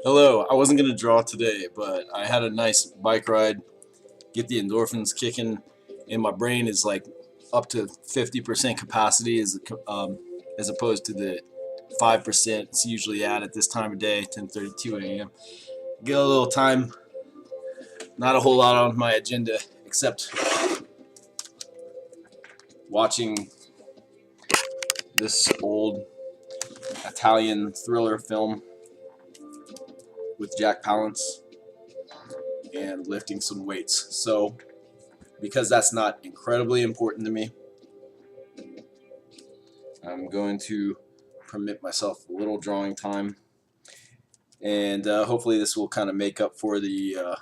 Hello, I wasn't going to draw today, but I had a nice bike ride, get the endorphins kicking, and my brain is like up to 50% capacity as opposed to the 5% it's usually at this time of day, 10:32 a.m. Get a little time, not a whole lot on my agenda except watching this old Italian thriller film with Jack Palance and lifting some weights. So because that's not incredibly important to me, I'm going to permit myself a little drawing time, and hopefully this will kind of make up for the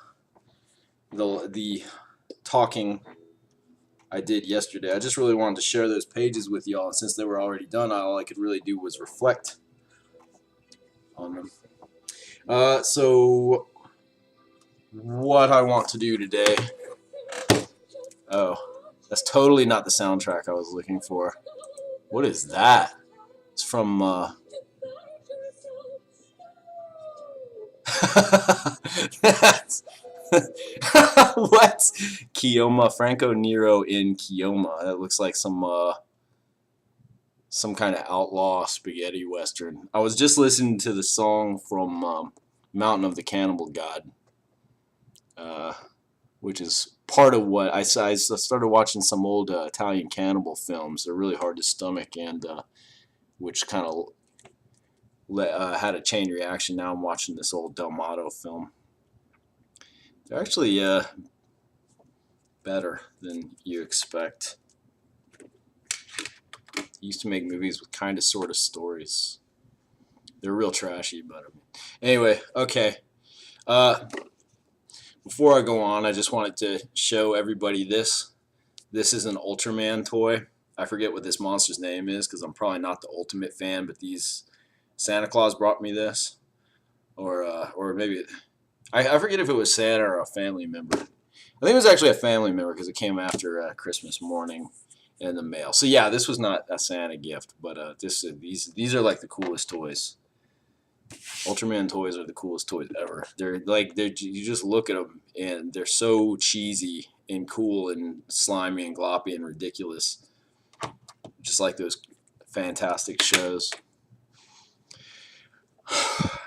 talking I did yesterday. I just really wanted to share those pages with y'all, and since they were already done, all I could really do was reflect on them. So what I want to do today, oh, that's totally not the soundtrack I was looking for. What is that? It's from that's what? Keoma, Franco Nero in Keoma. That looks like some kind of outlaw spaghetti western. I was just listening to the song from Mountain of the Cannibal God, which is part of what I started watching some old Italian cannibal films. They're really hard to stomach, and which kind of had a chain reaction. Now I'm watching this old Delmato film. They're actually better than you expect. He used to make movies with kind of sort of stories. They're real trashy, but anyway, okay. Before I go on, I just wanted to show everybody this. This is an Ultraman toy. I forget what this monster's name is because I'm probably not the ultimate fan, but Santa Claus brought me this, or maybe I forget if it was Santa or a family member. I think it was actually a family member because it came after Christmas morning in the mail. So yeah, this was not a Santa gift, but these are like the coolest toys. Ultraman toys are the coolest toys ever. You just look at them and they're so cheesy and cool and slimy and gloppy and ridiculous, just like those fantastic shows.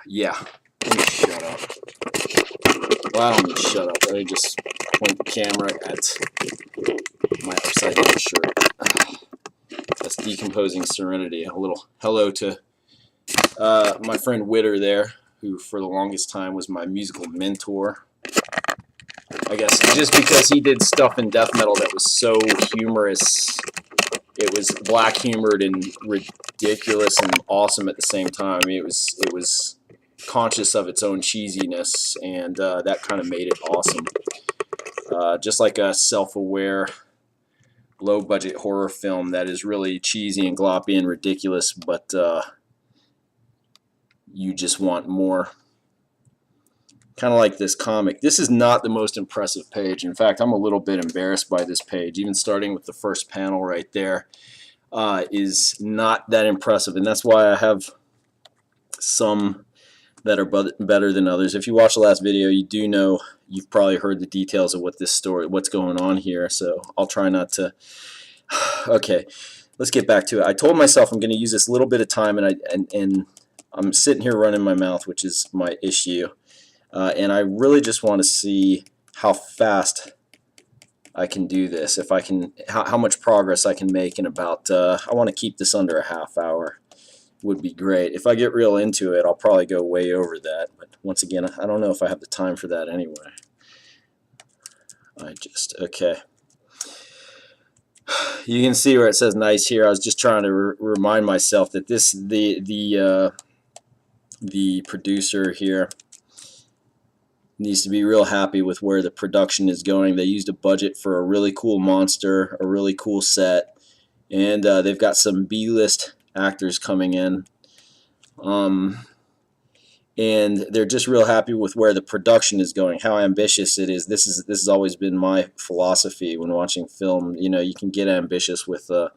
Yeah, let me shut up. Well, I don't need to shut up. Let me just point the camera at my upside down shirt. That's decomposing serenity. A little hello to my friend Witter there, who for the longest time was my musical mentor. I guess just because he did stuff in death metal that was so humorous. It was black humored and ridiculous and awesome at the same time. I mean, it was conscious of its own cheesiness, and that kind of made it awesome. Just like a self-aware, low-budget horror film that is really cheesy and gloppy and ridiculous, but you just want more. Kind of like this comic. This is not the most impressive page. In fact, I'm a little bit embarrassed by this page. Even starting with the first panel right there is not that impressive, and that's why I have some that are better than others. If you watched the last video, you do know, you've probably heard the details of what this story, what's going on here, so I'll try not to. Okay, let's get back to it. I told myself I'm going to use this little bit of time, and I'm sitting here running my mouth, which is my issue. And I really just want to see how fast I can do this. If I can, how much progress I can make in about. I want to keep this under a half hour. Would be great. If I get real into it, I'll probably go way over that. But once again, I don't know if I have the time for that anyway. Okay. You can see where it says nice here. I was just trying to remind myself that the producer here needs to be real happy with where the production is going. They used a budget for a really cool monster, a really cool set, and they've got some B-list actors coming in. And they're just real happy with where the production is going, how ambitious it is. This has always been my philosophy when watching film. You know, you can get ambitious with a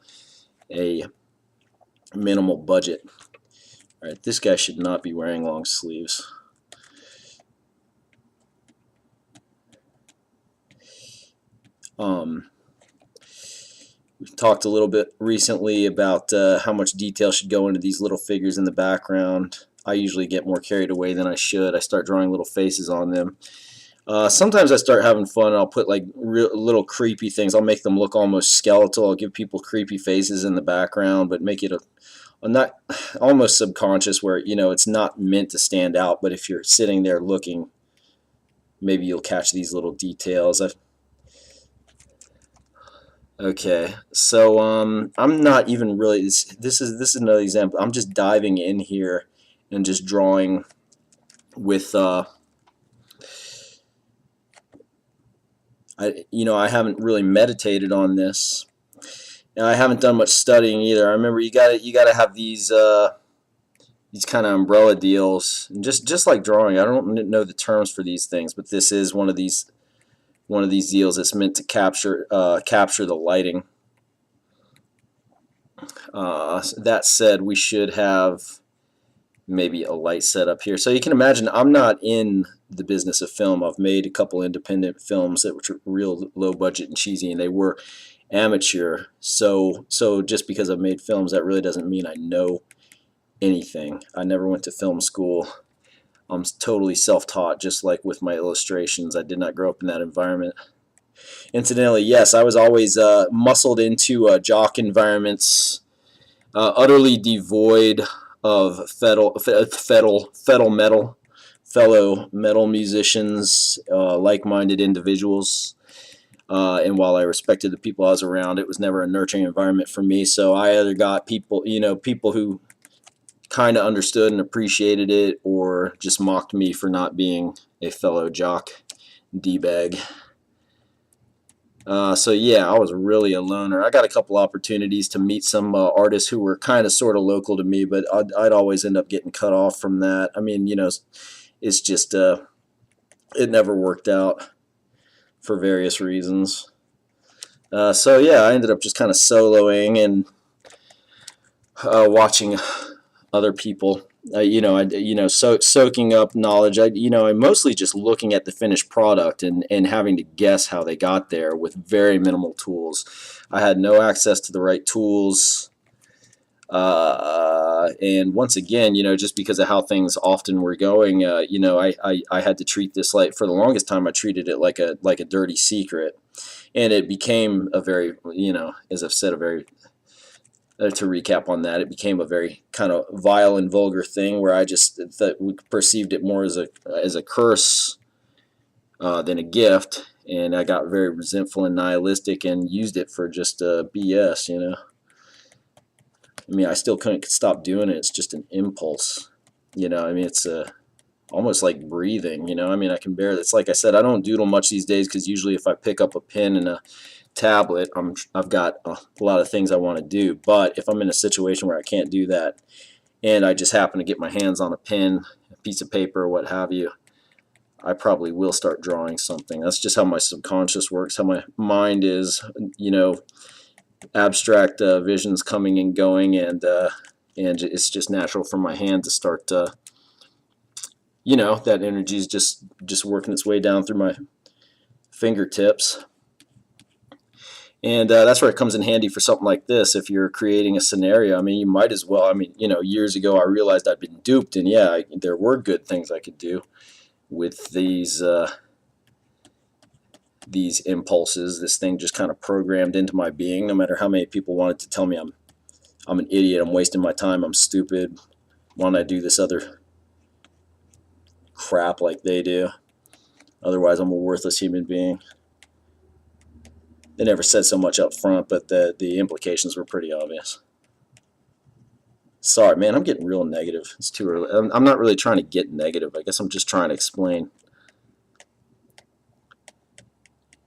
minimal budget. All right, this guy should not be wearing long sleeves. We've talked a little bit recently about how much detail should go into these little figures in the background. I usually get more carried away than I should. I start drawing little faces on them. Sometimes I start having fun and I'll put like little creepy things. I'll make them look almost skeletal. I'll give people creepy faces in the background, but make it a not almost subconscious where, you know, it's not meant to stand out, but if you're sitting there looking, maybe you'll catch these little details. Okay, so I'm not even really. This is another example. I'm just diving in here and just drawing with. I haven't really meditated on this, and I haven't done much studying either. I remember you gotta have these kind of umbrella deals, and just like drawing. I don't know the terms for these things, but this is one of these deals that's meant to capture the lighting. That said, we should have maybe a light setup here. So you can imagine I'm not in the business of film. I've made a couple independent films that were real low budget and cheesy, and they were amateur. So just because I've made films, that really doesn't mean I know anything. I never went to film school. I'm totally self-taught, just like with my illustrations. I did not grow up in that environment. Incidentally, yes, I was always muscled into jock environments, utterly devoid of fellow metal musicians, like-minded individuals. And while I respected the people I was around, it was never a nurturing environment for me. So I either got people who kind of understood and appreciated it, or just mocked me for not being a fellow jock D-bag. So yeah, I was really a loner. I got a couple opportunities to meet some artists who were kind of sort of local to me, but I'd always end up getting cut off from that. I mean, it's just it never worked out for various reasons. So yeah, I ended up just kind of soloing and watching other people, soaking up knowledge. I'm mostly just looking at the finished product and having to guess how they got there with very minimal tools. I had no access to the right tools, and once again, just because of how things often were going, I had to treat this, like, for the longest time I treated it like a dirty secret, and it became a very, as I've said, a very to recap on that, it became a very kind of vile and vulgar thing where I just perceived it more as a curse than a gift, and I got very resentful and nihilistic and used it for just BS. I mean, I still couldn't stop doing it. It's just an impulse. I mean, it's almost like breathing. I mean, I can barely. It's like I said, I don't doodle much these days because usually if I pick up a pen and a tablet, I've got a lot of things I want to do. But if I'm in a situation where I can't do that, and I just happen to get my hands on a pen, a piece of paper, or what have you, I probably will start drawing something. That's just how my subconscious works, how my mind is. Abstract visions coming and going, and it's just natural for my hand to start. That energy is just working its way down through my fingertips. And that's where it comes in handy for something like this. If you're creating a scenario, I mean, you might as well. I mean, years ago I realized I'd been duped, and yeah, there were good things I could do with these impulses. This thing just kind of programmed into my being. No matter how many people wanted to tell me I'm an idiot, I'm wasting my time, I'm stupid, why don't I do this other crap like they do? Otherwise, I'm a worthless human being. They never said so much up front, but the implications were pretty obvious. Sorry, man, I'm getting real negative. It's too early. I'm not really trying to get negative. I guess I'm just trying to explain,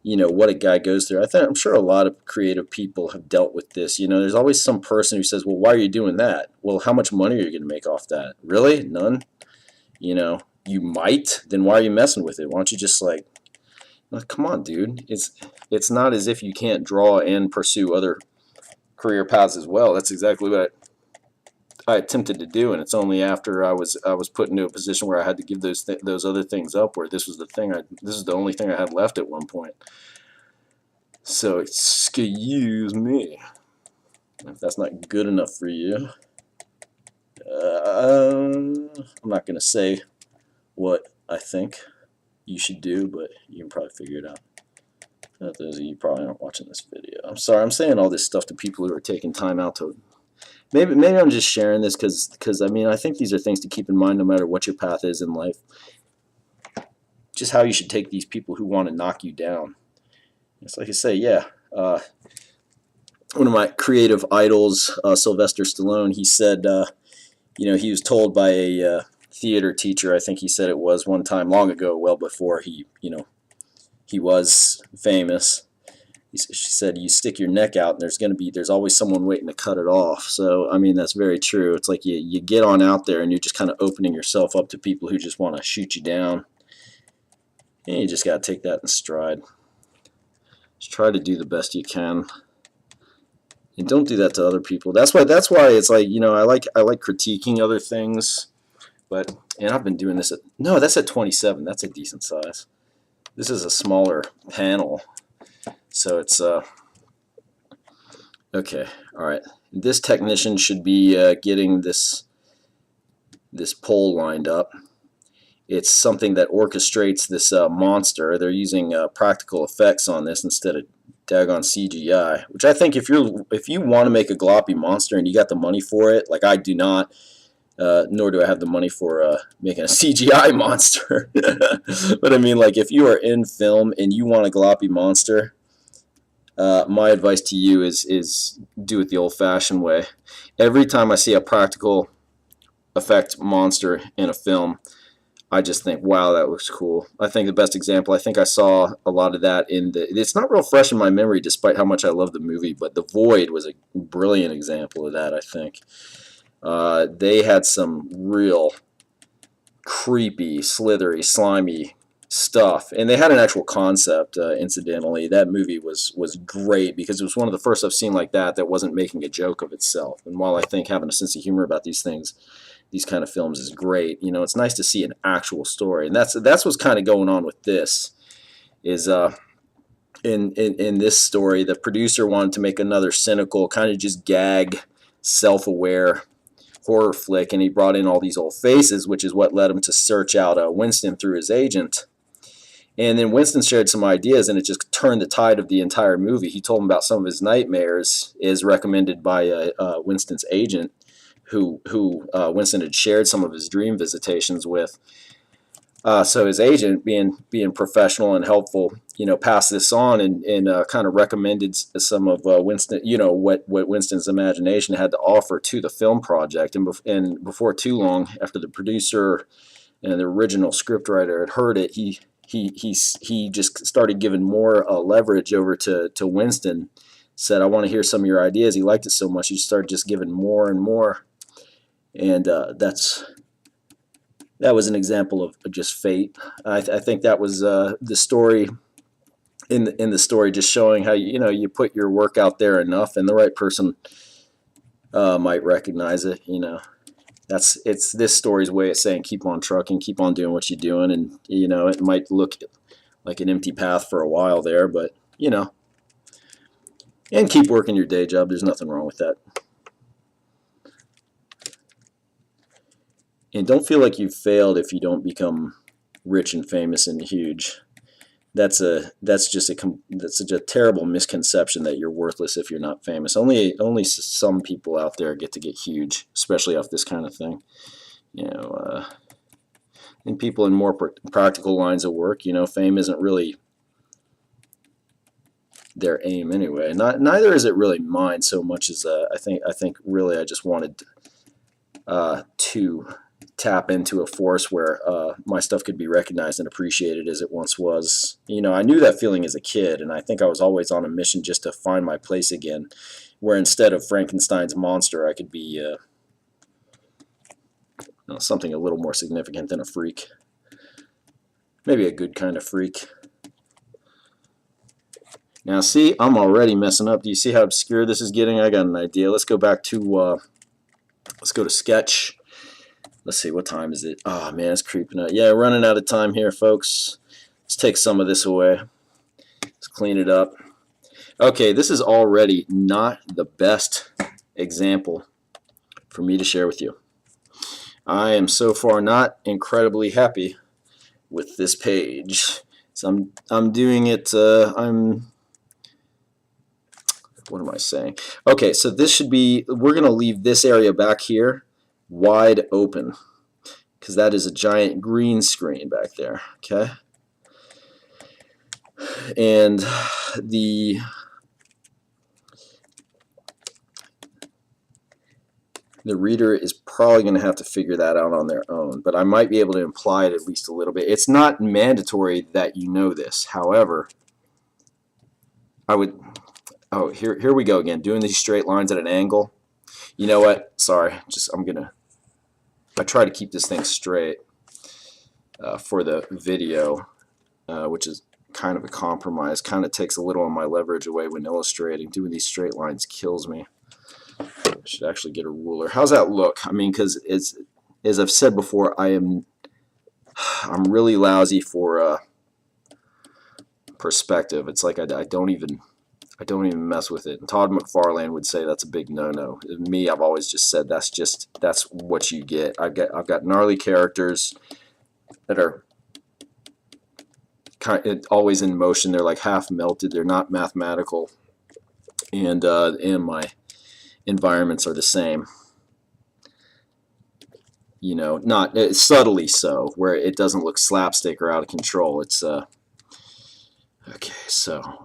what a guy goes through. I'm sure a lot of creative people have dealt with this. There's always some person who says, well, why are you doing that? Well, how much money are you going to make off that? Really? None? You might. Then why are you messing with it? Why don't you just come on, dude. It's not as if you can't draw and pursue other career paths as well. That's exactly what I attempted to do, and it's only after I was put into a position where I had to give those other things up, where this was the only thing I had left at one point. So excuse me if that's not good enough for you. I'm not gonna say what I think you should do, but you can probably figure it out. Those of you probably aren't watching this video. I'm sorry, I'm saying all this stuff to people who are taking time out to. Maybe I'm just sharing this because I think these are things to keep in mind no matter what your path is in life. Just how you should take these people who want to knock you down. It's like I say, yeah. One of my creative idols, Sylvester Stallone, he said, he was told by a theater teacher, I think he said it was one time long ago, well before he was famous. She said, you stick your neck out and there's always someone waiting to cut it off. So, that's very true. It's like you get on out there and you're just kind of opening yourself up to people who just want to shoot you down. And you just got to take that in stride. Just try to do the best you can. And don't do that to other people. That's why it's like, I like critiquing other things. And I've been doing this no, that's at 27. That's a decent size. This is a smaller panel. So it's okay. All right. This technician should be getting this pole lined up. It's something that orchestrates this monster. They're using practical effects on this instead of daggone CGI. Which I think if you want to make a gloppy monster and you got the money for it, like I do not. Nor do I have the money for making a CGI monster. But if you are in film and you want a gloppy monster, my advice to you is do it the old-fashioned way. Every time I see a practical effect monster in a film, I just think, wow, that looks cool. I think the best example, I think I saw a lot of that it's not real fresh in my memory despite how much I love the movie, but The Void was a brilliant example of that, I think. They had some real creepy, slithery, slimy stuff, and they had an actual concept. Incidentally, that movie was great because it was one of the first I've seen like that wasn't making a joke of itself. And while I think having a sense of humor about these things, these kind of films is great, it's nice to see an actual story, and that's what's kind of going on with this. Is in this story, the producer wanted to make another cynical, kind of just gag, self-aware horror flick, and he brought in all these old faces, which is what led him to search out Winston through his agent. And then Winston shared some ideas, and it just turned the tide of the entire movie. He told him about some of his nightmares, as recommended by Winston's agent, who Winston had shared some of his dream visitations with. So his agent, being professional and helpful, passed this on and kind of recommended some of Winston, what Winston's imagination had to offer to the film project. And before too long, after the producer and the original scriptwriter had heard it, he just started giving more leverage over to Winston. Said, I want to hear some of your ideas. He liked it so much, he started just giving more and more. And that was an example of just fate. I think that was the story in the story, just showing how you put your work out there enough, and the right person might recognize it. It's this story's way of saying keep on trucking, keep on doing what you're doing, and it might look like an empty path for a while there, but and keep working your day job. There's nothing wrong with that. And don't feel like you've failed if you don't become rich and famous and huge. That's such a terrible misconception that you're worthless if you're not famous. Only some people out there get huge, especially off this kind of thing. And people in more practical lines of work, fame isn't really their aim anyway. Neither is it really mine so much as I think really I just wanted to tap into a force where my stuff could be recognized and appreciated as it once was. You know, I knew that feeling as a kid, and I think I was always on a mission just to find my place again, where instead of Frankenstein's monster, I could be you know, something a little more significant than a freak. Maybe a good kind of freak. Now see, I'm already messing up. Do you see how obscure this is getting? I got an idea. Let's go back to, let's go to sketch. Let's see, what time is it? Oh man, it's creeping out. Yeah, running out of time here, folks. Let's take some of this away. Let's clean it up. Okay, this is already not the best example for me to share with you. I am so far not incredibly happy with this page. So I'm doing it, what am I saying? Okay, so this should be, we're going to leave this area back here wide open because that is a giant green screen back there, okay? And the reader is probably going to have to figure that out on their own, but I might be able to imply it at least a little bit. It's not mandatory that you know this. However, I would, oh, here we go again, doing these straight lines at an angle. You know what? Sorry, just I try to keep this thing straight for the video, which is kind of a compromise. Kind of takes a little of my leverage away when illustrating. Doing these straight lines kills me. I should actually get a ruler. How's that look? I mean, because as I've said before, I'm really lousy for perspective. It's like I don't even mess with it. And Todd McFarlane would say that's a big no-no. Me, I've always just said that's what you get. I've got gnarly characters that are always in motion. They're like half melted. They're not mathematical, and my environments are the same. You know, not subtly so, where it doesn't look slapstick or out of control. It's okay. So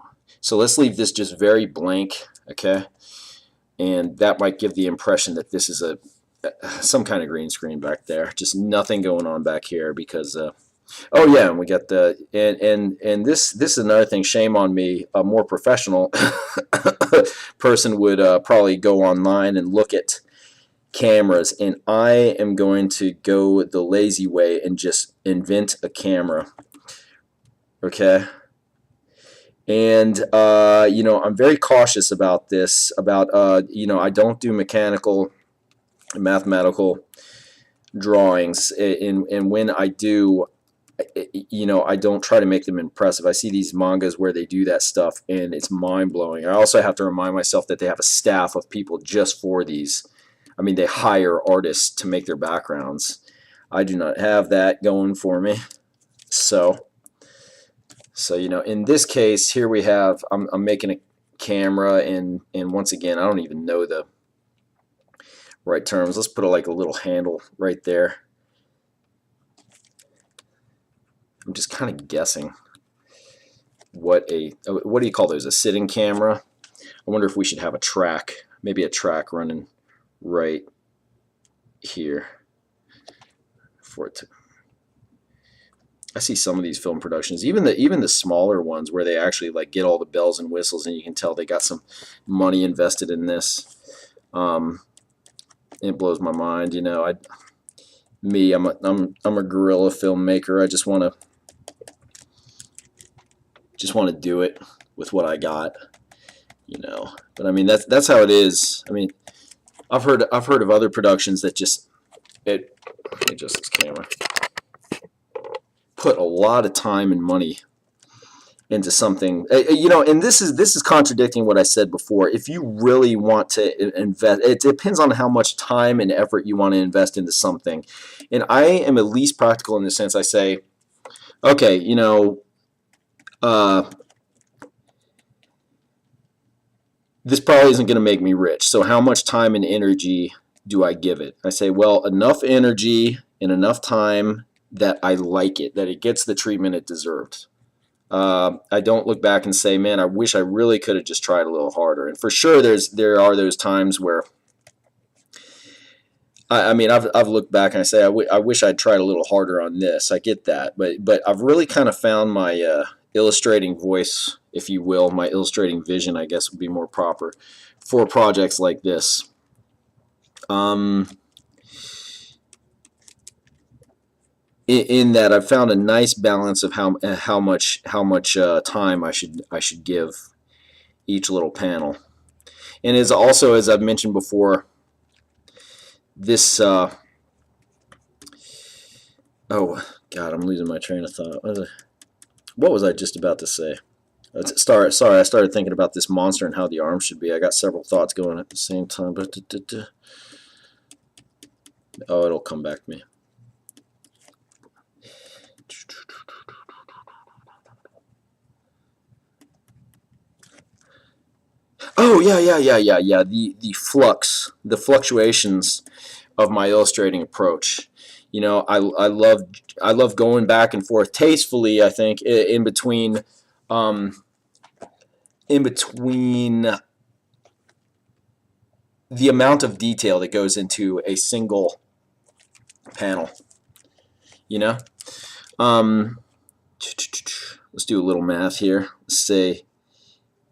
let's leave this just very blank, okay? And that might give the impression that this is some kind of green screen back there. Just nothing going on back here because oh yeah, and we got the and this is another thing. Shame on me. A more professional person would probably go online and look at cameras, and I am going to go the lazy way and just invent a camera. Okay. And you know, I'm very cautious about this. You know, I don't do mechanical, mathematical drawings, and when I do, you know, I don't try to make them impressive. I see these mangas where they do that stuff, and it's mind-blowing. I also have to remind myself that they have a staff of people just for these. I mean, they hire artists to make their backgrounds. I do not have that going for me. So you know, in this case, here we have, I'm making a camera, and once again, I don't even know the right terms. Let's put like a little handle right there. I'm just kind of guessing what do you call those, a sitting camera? I wonder if we should have a track, maybe a track running right here for it to, I see some of these film productions, even the smaller ones where they actually like get all the bells and whistles, and you can tell they got some money invested in this. It blows my mind, you know. I'm a guerrilla filmmaker. I just want to do it with what I got, you know. But I mean, that's how it is. I mean, I've heard of other productions that just adjust this camera, put a lot of time and money into something, you know, and this is contradicting what I said before. If you really want to invest, it depends on how much time and effort you want to invest into something. And I am at least practical in the sense I say, okay, you know, this probably isn't going to make me rich, so how much time and energy do I give it? I say, well, enough energy and enough time that I like it, that it gets the treatment it deserved. I don't look back and say, man, I wish I really could have just tried a little harder. And for sure, there are those times where I mean, I've looked back and I say I wish I'd tried a little harder on this. I get that, but I've really kind of found my illustrating voice, if you will, my illustrating vision, I guess would be more proper for projects like this. In that I've found a nice balance of how much time I should give each little panel, and is also, as I've mentioned before, this. Oh God, I'm losing my train of thought. What was I just about to say? Sorry, I started thinking about this monster and how the arms should be. I got several thoughts going at the same time. But oh, it'll come back to me. Oh yeah. The fluctuations of my illustrating approach. You know, I love going back and forth tastefully. I think in between the amount of detail that goes into a single panel. You know, let's do a little math here. Let's say,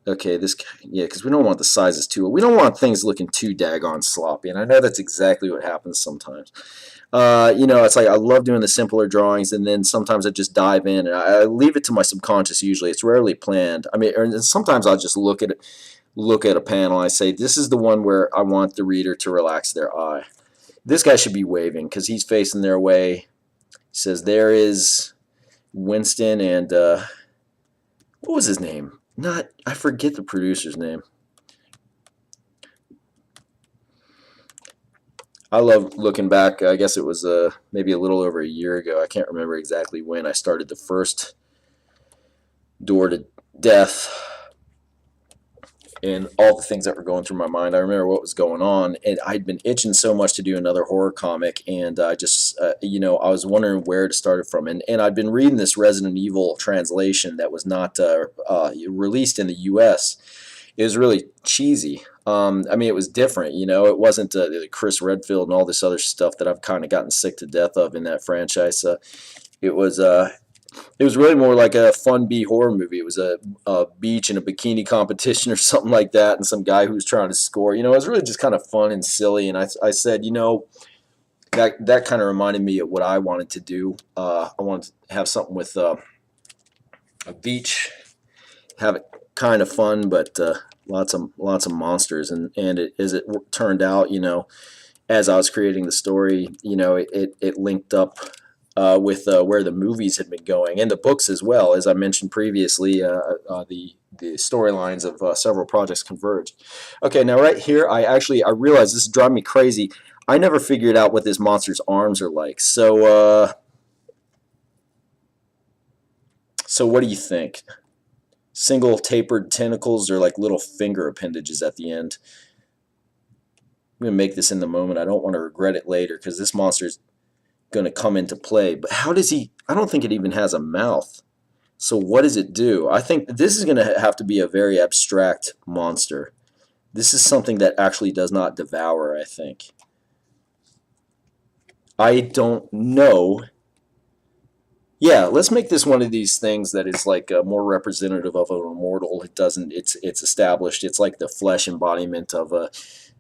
okay, this, yeah, because we don't want the sizes too. We don't want things looking too daggone sloppy, and I know that's exactly what happens sometimes. You know, it's like I love doing the simpler drawings, and then sometimes I just dive in, and I leave it to my subconscious. Usually, it's rarely planned. I mean, or sometimes I'll just look at a panel. And I say, this is the one where I want the reader to relax their eye. This guy should be waving because he's facing their way. He says, there is Winston and what was his name? I forget the producer's name. I love looking back. I guess it was maybe a little over a year ago. I can't remember exactly when I started the first Door to Death and all the things that were going through my mind. I remember what was going on, and I'd been itching so much to do another horror comic, and I just, you know, I was wondering where to start it from. And I'd been reading this Resident Evil translation that was not released in the U.S. It was really cheesy. I mean, it was different, you know. It wasn't Chris Redfield and all this other stuff that I've kind of gotten sick to death of in that franchise. It was really more like a fun B horror movie. It was a beach and a bikini competition or something like that, and some guy who was trying to score. You know, it was really just kind of fun and silly. And I said, you know, that kind of reminded me of what I wanted to do. I wanted to have something with a beach, have it kind of fun, but lots of monsters. And as it turned out, you know, as I was creating the story, you know, it linked up with where the movies had been going and the books as well. As I mentioned previously, the storylines of several projects converged. Okay, now right here, I realized this is driving me crazy. I never figured out what this monster's arms are like. So what do you think? Single tapered tentacles or like little finger appendages at the end? I'm going to make this in the moment. I don't want to regret it later because this monster's going to come into play. But how does he? I don't think it even has a mouth. So what does it do? I think this is going to have to be a very abstract monster. This is something that actually does not devour, I think. I don't know. Yeah, let's make this one of these things that is like more representative of an immortal. It doesn't. It's established. It's like the flesh embodiment of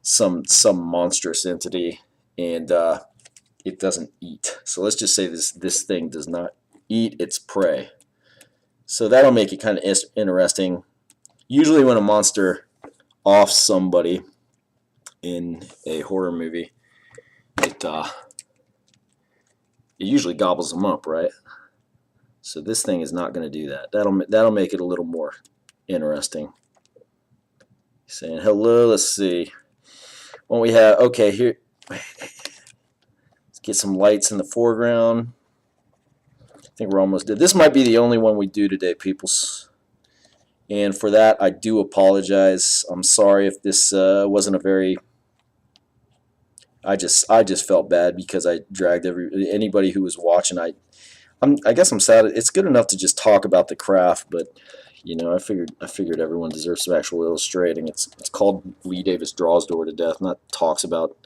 some monstrous entity, and it doesn't eat. So let's just say this thing does not eat its prey. So that'll make it kind of interesting. Usually when a monster offs somebody in a horror movie, it usually gobbles them up, right? So this thing is not going to do that. That'll make it a little more interesting. Saying hello. Let's see. What we have? Okay, here. Let's get some lights in the foreground. I think we're almost done. This might be the only one we do today, peoples. And for that, I do apologize. I'm sorry if this wasn't a very. I just felt bad because I dragged anybody who was watching. I guess I'm sad. It's good enough to just talk about the craft, but you know, I figured everyone deserves some actual illustrating. It's called Lee Davis Draws Door to Death, not talks about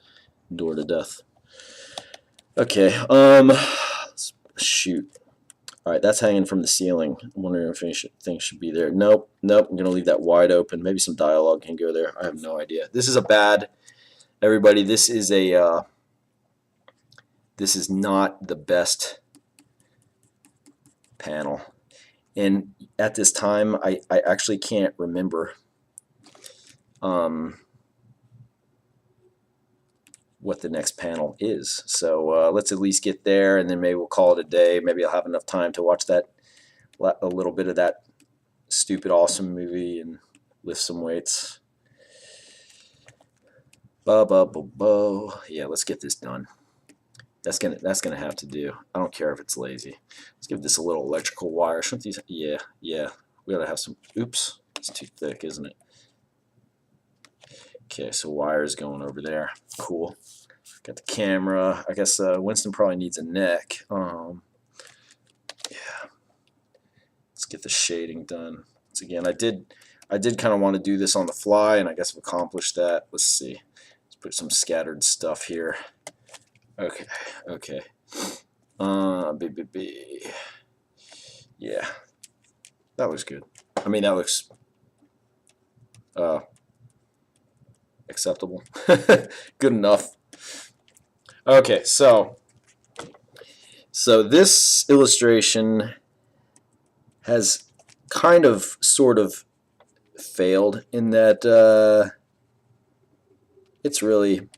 Door to Death. Okay, shoot. All right, that's hanging from the ceiling. I'm wondering if anything should be there. Nope, nope. I'm gonna leave that wide open. Maybe some dialogue can go there. I have no idea. This is a bad. Everybody, this is a. This is not the best panel. And at this time, I actually can't remember what the next panel is. So let's at least get there, and then maybe we'll call it a day. Maybe I'll have enough time to watch that, a little bit of that stupid awesome movie and lift some weights. Yeah, let's get this done. That's gonna have to do. I don't care if it's lazy. Let's give this a little electrical wire. Shouldn't these? Yeah. We gotta have some. Oops, it's too thick, isn't it? Okay, so wires going over there. Cool. Got the camera. I guess Winston probably needs a neck. Yeah. Let's get the shading done. Once again, I did kind of want to do this on the fly, and I guess I've accomplished that. Let's see. Let's put some scattered stuff here. Okay. Yeah. That looks good. I mean, that looks acceptable. Good enough. Okay, so this illustration has kind of sort of failed in that it's really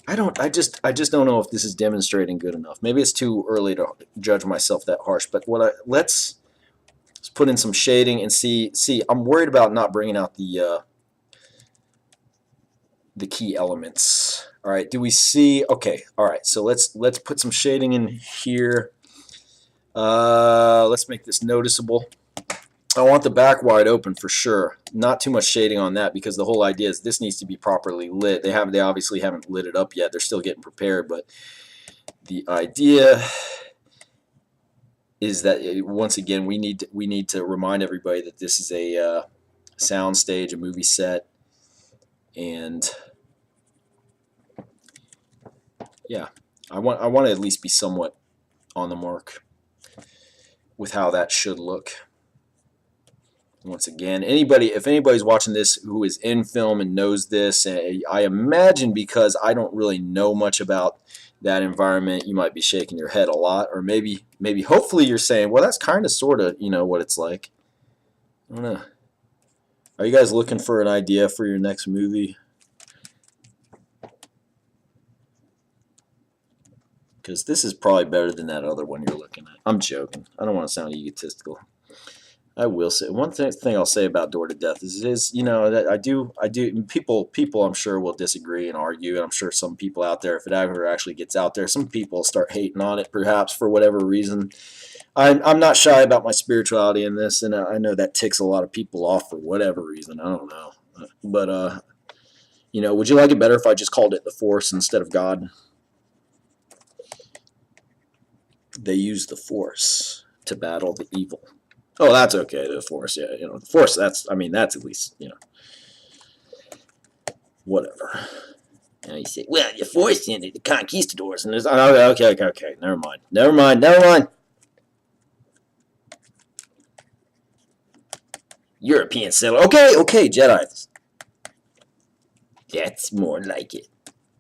I just don't know if this is demonstrating good enough. Maybe it's too early to judge myself that harsh, but let's put in some shading and see. I'm worried about not bringing out the key elements. All right, do we see? Okay, all right. So let's put some shading in here. Let's make this noticeable. I want the back wide open for sure. Not too much shading on that, because the whole idea is this needs to be properly lit. They obviously haven't lit it up yet. They're still getting prepared, but the idea is that once again we need to remind everybody that this is a sound stage, a movie set, and yeah, I want to at least be somewhat on the mark with how that should look. Once again, if anybody's watching this who is in film and knows this, I imagine because I don't really know much about that environment, you might be shaking your head a lot, or maybe hopefully you're saying, well, that's kind of sort of what it's like. I don't know. Are you guys looking for an idea for your next movie? Because this is probably better than that other one you're looking at. I'm joking. I don't want to sound egotistical. I will say one thing I'll say about Door to Death is that I do people I'm sure will disagree and argue, and I'm sure some people out there, if it ever actually gets out there, some people start hating on it perhaps for whatever reason. I'm not shy about my spirituality in this, and I know that ticks a lot of people off for whatever reason. I don't know, but would you like it better if I just called it the Force instead of God? They use the Force to battle the evil. Oh, that's okay. The Force, yeah, the Force. That's at least whatever. And you say, well, the Force in it, the conquistadors, and there's okay. Never mind. European settler. Okay, Jedi. That's more like it.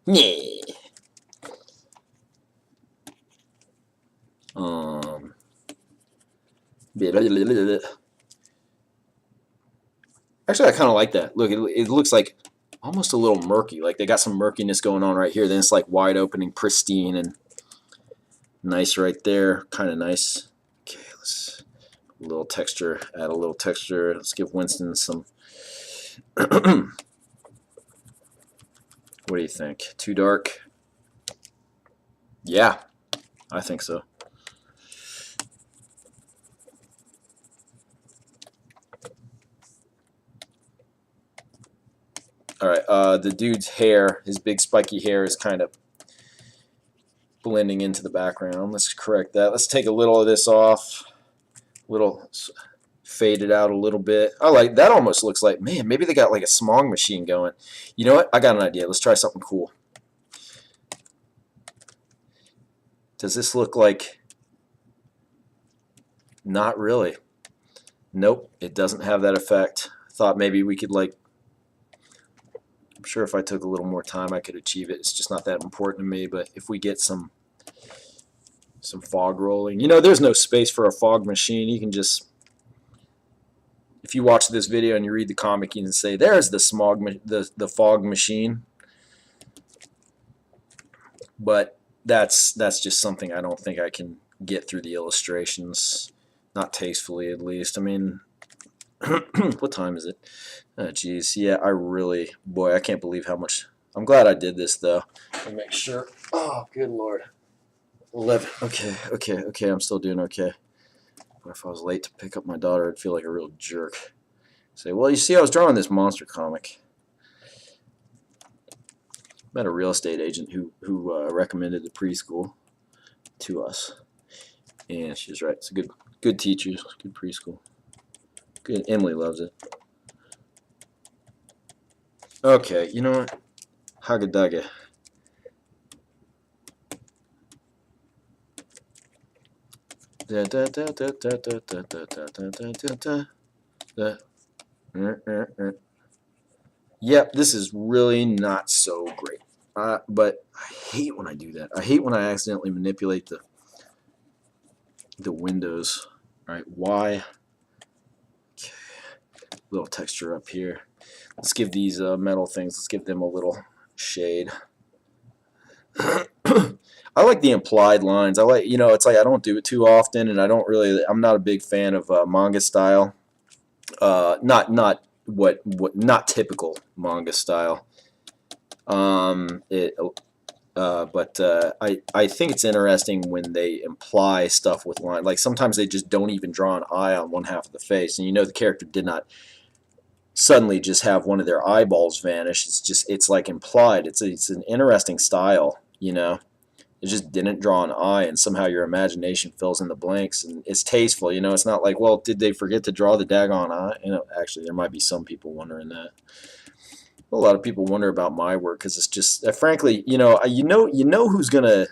Yeah. Actually, I kind of like that. Look, it looks like almost a little murky. Like they got some murkiness going on right here. Then it's like wide open and pristine and nice right there. Kind of nice. Okay, let's add a little texture. Let's give Winston some. What do you think? Too dark? Yeah, I think so. All right, the dude's hair, his big spiky hair is kind of blending into the background. Let's correct that. Let's take a little of this off. Little fade it out a little bit. I like that. Almost looks like, man, maybe they got like a smog machine going. You know what? I got an idea. Let's try something cool. Does this look like? Not really. Nope, it doesn't have that effect. Thought maybe we could, like, I'm sure if I took a little more time I could achieve it. It's just not that important to me, but if we get some fog rolling. You know, there's no space for a fog machine. You can just, if you watch this video and you read the comic, you can say, there's the the fog machine. But that's just something I don't think I can get through the illustrations. Not tastefully, at least. I mean, what time is it? Oh, geez. Yeah, boy, I can't believe how much. I'm glad I did this, though. To make sure. Oh, good Lord. 11. Okay, I'm still doing okay. But if I was late to pick up my daughter, I'd feel like a real jerk. Say, well, you see, I was drawing this monster comic. Met a real estate agent who recommended the preschool to us. And she's right. It's a good teachers, good preschool. Good. Emily loves it. Okay, you know what? Hagadaga. Yep, this is really not so great. But I hate when I do that. I hate when I accidentally manipulate the windows. All right, why? Okay, little texture up here. Let's give these metal things, let's give them a little shade. I like the implied lines. I like, you know, it's like I don't do it too often, and I'm not a big fan of manga style. Not typical manga style. But I think it's interesting when they imply stuff with line. Like sometimes they just don't even draw an eye on one half of the face, and you know the character did not suddenly just have one of their eyeballs vanish. It's like implied. It's an interesting style, you know. It just didn't draw an eye, and somehow your imagination fills in the blanks, and it's tasteful, you know. It's not like, well, did they forget to draw the daggone eye? You know, actually, there might be some people wondering that. A lot of people wonder about my work because it's just, frankly, you know who's gonna,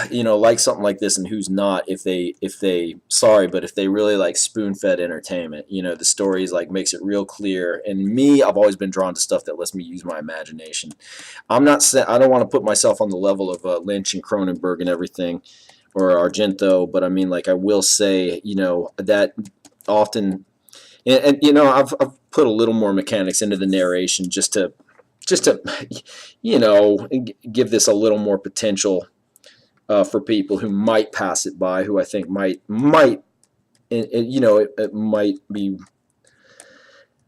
you know, like something like this and who's not if they really like spoon-fed entertainment. You know, the stories like makes it real clear. And me, I've always been drawn to stuff that lets me use my imagination. I don't want to put myself on the level of Lynch and Cronenberg and everything, or Argento, but I mean, like, I will say, you know, that often, and you know, I've put a little more mechanics into the narration just to you know, give this a little more potential for people who might pass it by, who I think might you know, it might be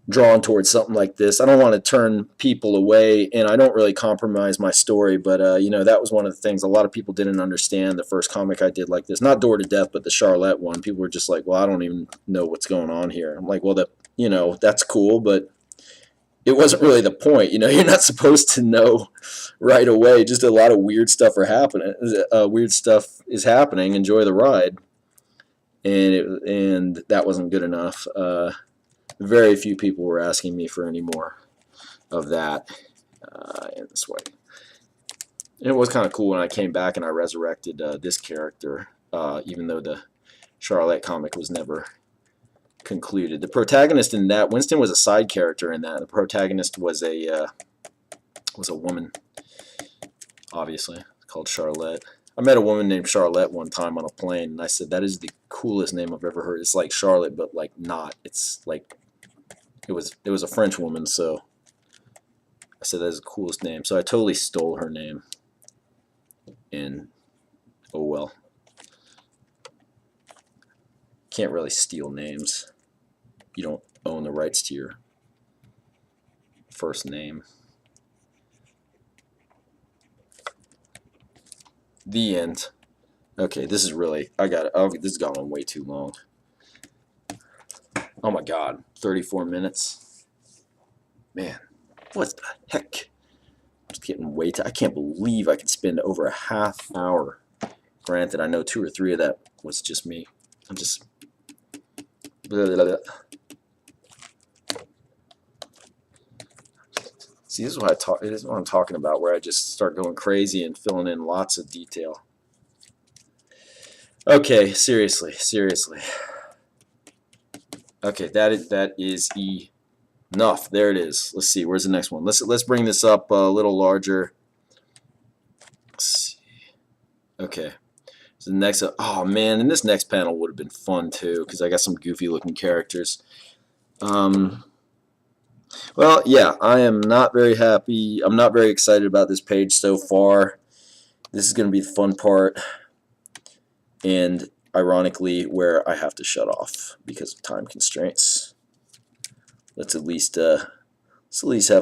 drawn towards something like this. I don't want to turn people away, and I don't really compromise my story, but you know, that was one of the things a lot of people didn't understand. The first comic I did like this, not Door to Death, but the Charlotte one, people were just like, well, I don't even know what's going on here. I'm like, well, you know, that's cool, but it wasn't really the point. You know, you're not supposed to know right away. Just a lot of weird stuff weird stuff is happening. Enjoy the ride. And that wasn't good enough. Very few people were asking me for any more of that in this way. And it was kind of cool when I came back and I resurrected this character, even though the Charlotte comic was never concluded. The protagonist in that, Winston was a side character in that. The protagonist was a woman, obviously, called Charlotte. I met a woman named Charlotte one time on a plane, and I said, that is the coolest name I've ever heard. It's like Charlotte, but like not. It's like, it was a French woman, so I said, that is the coolest name. So I totally stole her name, and oh well. Can't really steal names. You don't own the rights to your first name. The end. Okay, this is really, this has gone on way too long. Oh my God, 34 minutes. Man, what the heck? Just getting way too, I can't believe I could spend over a half hour. Granted, I know 2 or 3 of that was just me. I'm just blah, blah, blah. See, this is what this is what I'm talking about, where I just start going crazy and filling in lots of detail. Okay, seriously. Okay, that is enough. There it is. Let's see. Where's the next one? Let's bring this up a little larger. Let's see. Okay. So the next, oh man, and this next panel would have been fun too, because I got some goofy looking characters. Well, yeah, I am not very happy. I'm not very excited about this page so far. This is going to be the fun part, and ironically, where I have to shut off because of time constraints. Let's at least have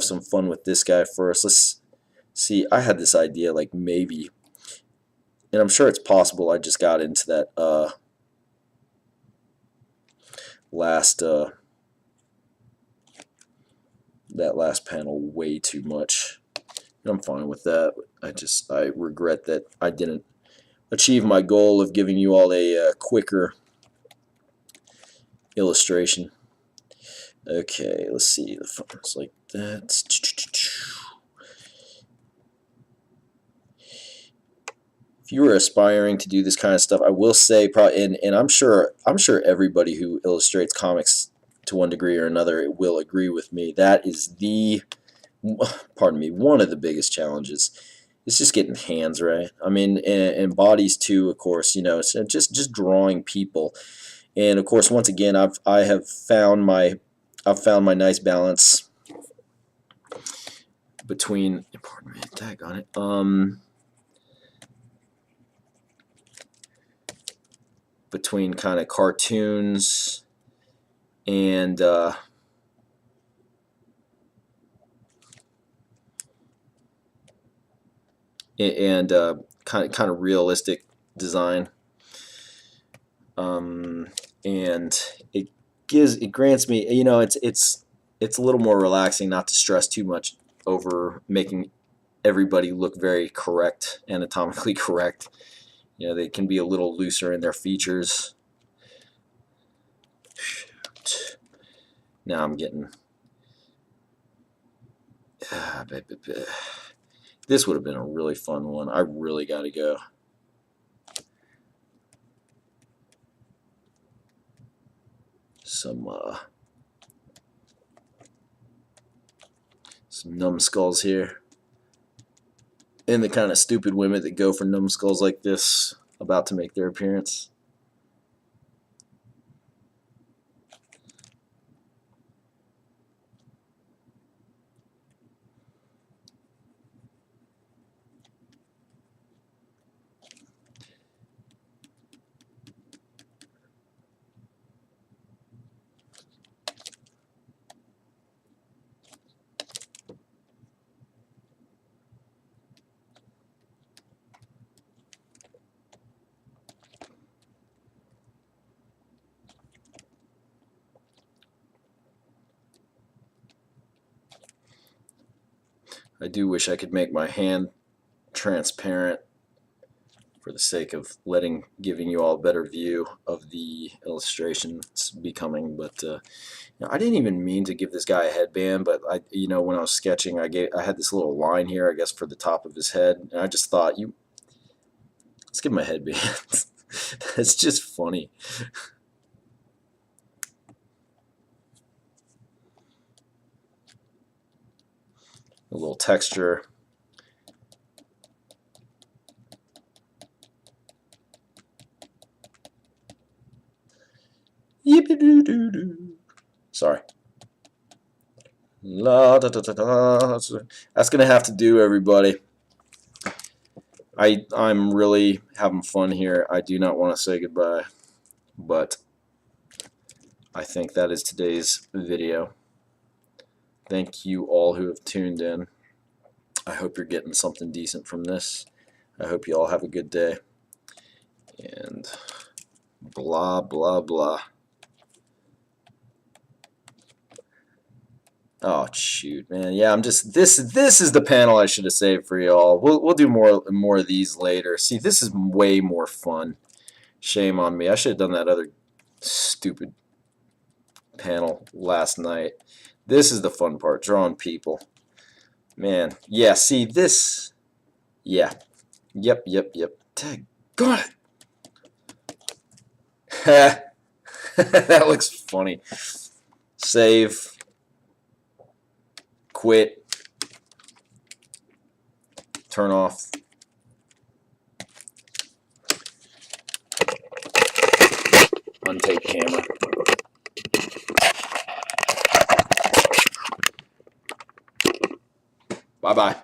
some fun with this guy first. Let's see. I had this idea, like maybe, and I'm sure it's possible. I just got into that last panel way too much. I'm fine with that. I regret that I didn't achieve my goal of giving you all a quicker illustration. Okay, let's see. The phone's like that. If you were aspiring to do this kind of stuff, I will say, probably, and I'm sure everybody who illustrates comics to one degree or another will agree with me. That is one of the biggest challenges. It's just getting hands right. I mean, and bodies too, of course. You know, so just drawing people, and of course, once again, I have found my nice balance between, pardon me, tag on it. Between kind of cartoons and kind of realistic design, and it grants me, you know, it's a little more relaxing not to stress too much over making everybody look very correct, anatomically correct. You know, they can be a little looser in their features. Now I'm getting this would have been a really fun one. I really got to go. Some numbskulls here, and the kind of stupid women that go for numbskulls like this about to make their appearance. I do wish I could make my hand transparent for the sake of giving you all a better view of the illustrations becoming, but you know, I didn't even mean to give this guy a headband, but you know, when I was sketching, I had this little line here, I guess, for the top of his head, and I just thought, let's give him a headband. That's just funny. A little texture. Yippee-doo-doo-doo. Sorry. La da da da da. That's gonna have to do, everybody. I'm really having fun here. I do not want to say goodbye, but I think that is today's video. Thank you all who have tuned in. I hope you're getting something decent from this. I hope you all have a good day. And blah, blah, blah. Oh shoot, man. Yeah, I'm just this is the panel I should have saved for y'all. We'll do more of these later. See, this is way more fun. Shame on me. I should have done that other stupid panel last night. This is the fun part, drawing people. Man, yeah, see this. Yeah. Yep. Got it. That looks funny. Save. Quit. Turn off. Untape camera. Bye-bye.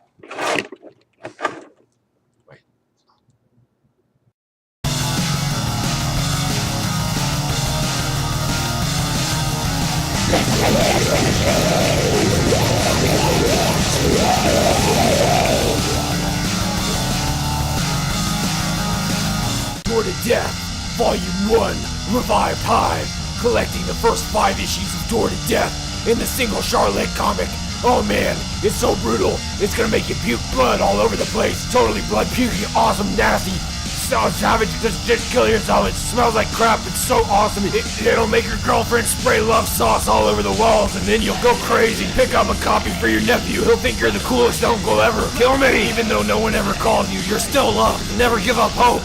Door to Death, Volume 1, Revive Hive, collecting the first 5 issues of Door to Death in the single Charlotte comic. Oh man, it's so brutal, it's gonna make you puke blood all over the place. Totally blood puking, awesome, nasty, so savage, just kill yourself. It smells like crap, it's so awesome. It'll make your girlfriend spray love sauce all over the walls, and then you'll go crazy. Pick up a copy for your nephew, he'll think you're the coolest uncle ever. Kill me, even though no one ever calls you, you're still loved. Never give up hope.